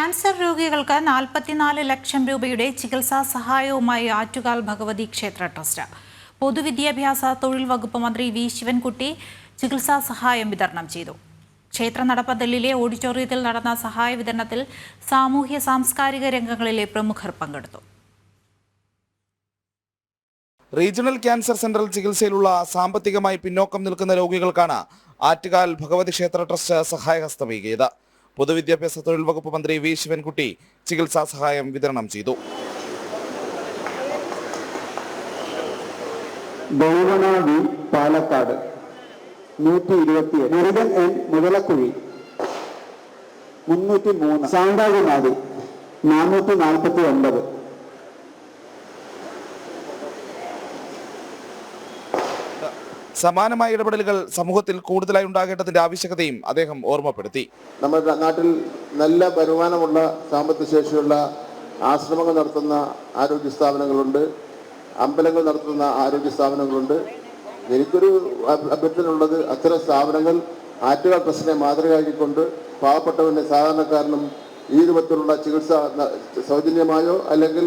Cancer രോഗികൾക്ക് 44 ലക്ഷം രൂപയുടെ ചികിത്സാ സഹായവുമായി ആറ്റുകാൽ ഭഗവതി ക്ഷേത്ര ട്രസ്റ്റ്. പൊതുവിദ്യാഭ്യാസ തൊഴിൽ വകുപ്പ് മന്ത്രി വി ശിവൻകുട്ടി ചികിത്സാ സഹായം വിതരണം ചെയ്തു. ക്ഷേത്ര നടപ്പന്തലിലെ ഓഡിറ്റോറിയത്തിൽ നടന്ന സഹായ വിതരണത്തിൽ സാമൂഹ്യ സാംസ്കാരിക രംഗങ്ങളിലെ പ്രമുഖർ പങ്കെടുത്തു. റീജിയണൽ ക്യാൻസർ സെന്ററിൽ ചികിത്സയിലുള്ള സാമ്പത്തികമായി പിന്നോക്കം നിൽക്കുന്ന രോഗികൾക്കാണ് ആറ്റുകാൽ ഭഗവതി ക്ഷേത്ര ട്രസ്റ്റ് സഹായഹസ്തമേകിയത്. പൊതുവിദ്യാഭ്യാസ തൊഴിൽ വകുപ്പ് മന്ത്രി വി ശിവൻകുട്ടി ചികിത്സാ സഹായം വിതരണം ചെയ്തു. ദൈവനാദി പാലക്കാട് 120, മുരുകൻ എൻ മുതലക്കുഴി 303, സാന്താകുമാരി 449. സമാനമായ ഇടപെടലുകൾ സമൂഹത്തിൽ കൂടുതലായി ഉണ്ടാകേണ്ടതിന്റെ ആവശ്യകതയും അദ്ദേഹം ഓർമ്മപ്പെടുത്തി. നമ്മുടെ നാട്ടിൽ നല്ല വരുമാനമുള്ള സാമ്പത്തിക ശേഷിയുള്ള ആശ്രമങ്ങൾ നടത്തുന്ന ആരോഗ്യ സ്ഥാപനങ്ങളുണ്ട്, അമ്പലങ്ങൾ നടത്തുന്ന ആരോഗ്യ സ്ഥാപനങ്ങളുണ്ട്. എനിക്കൊരു അഭ്യർത്ഥനയുള്ളത്, അത്തരം സ്ഥാപനങ്ങൾ ആറ്റുകാൽ ട്രസ്റ്റിനെ മാതൃകയാക്കിക്കൊണ്ട് പാവപ്പെട്ടവന്റെ സാധാരണക്കാരനും ഈ രൂപത്തിലുള്ള ചികിത്സ സൗജന്യമായോ അല്ലെങ്കിൽ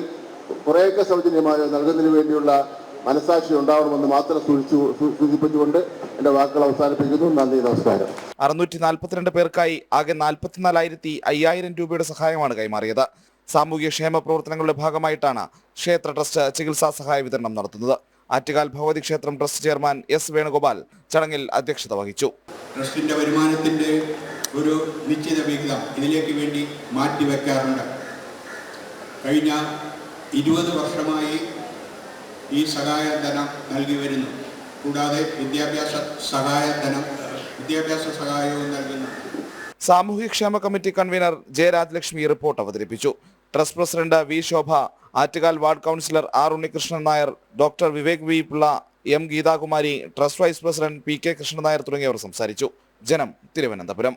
കുറേയൊക്കെ സൗജന്യമായോ നൽകുന്നതിന് വേണ്ടിയുള്ള മനസാക്ഷി ഉണ്ടാവണമെന്ന് മാത്രം സൂചിപ്പിച്ചുകൊണ്ട് എന്റെ വാക്കുകൾ അവസാനിപ്പിക്കുന്നു. നന്ദി, നമസ്കാരം. 642 പേർക്കായി ആകെ 44,500 രൂപയുടെ സഹായമാണ് കൈമാറിയത്. സാമൂഹ്യ ക്ഷേമ പ്രവർത്തനങ്ങളുടെ ഭാഗമായിട്ടാണ് ക്ഷേത്ര ട്രസ്റ്റ് ചികിത്സാ സഹായ വിതരണം നടത്തുന്നത്. ആറ്റുകാൽ ഭഗവതി ക്ഷേത്രം ട്രസ്റ്റ് ചെയർമാൻ എസ് വേണുഗോപാൽ ചടങ്ങിൽ അധ്യക്ഷത വഹിച്ചു. ട്രസ്റ്റിന്റെ വരുമാനത്തിന്റെ ഒരു നിശ്ചിത വിഹിതം ഇതിലേക്ക് വേണ്ടി മാറ്റിവെക്കാറുണ്ട്. കഴിഞ്ഞ 20 വർഷമായി ഈ സഹായധനം നൽകി വരുന്നു. കൂടാതെ വിദ്യാഭ്യാസ സഹായവും നൽകുന്നു. സാമൂഹ്യക്ഷേമ committee convener J Rajalakshmi report അവതരിപ്പിച്ചു. Trust president V Shobha, Attukal ward councillor R Unnikrishnan Nair, doctor Vivek V Pillai, M Geethakumari, trust vice president P K Krishnan Nair തുടങ്ങിയവർ സംസാരിച്ചു. ജനം, തിരുവനന്തപുരം.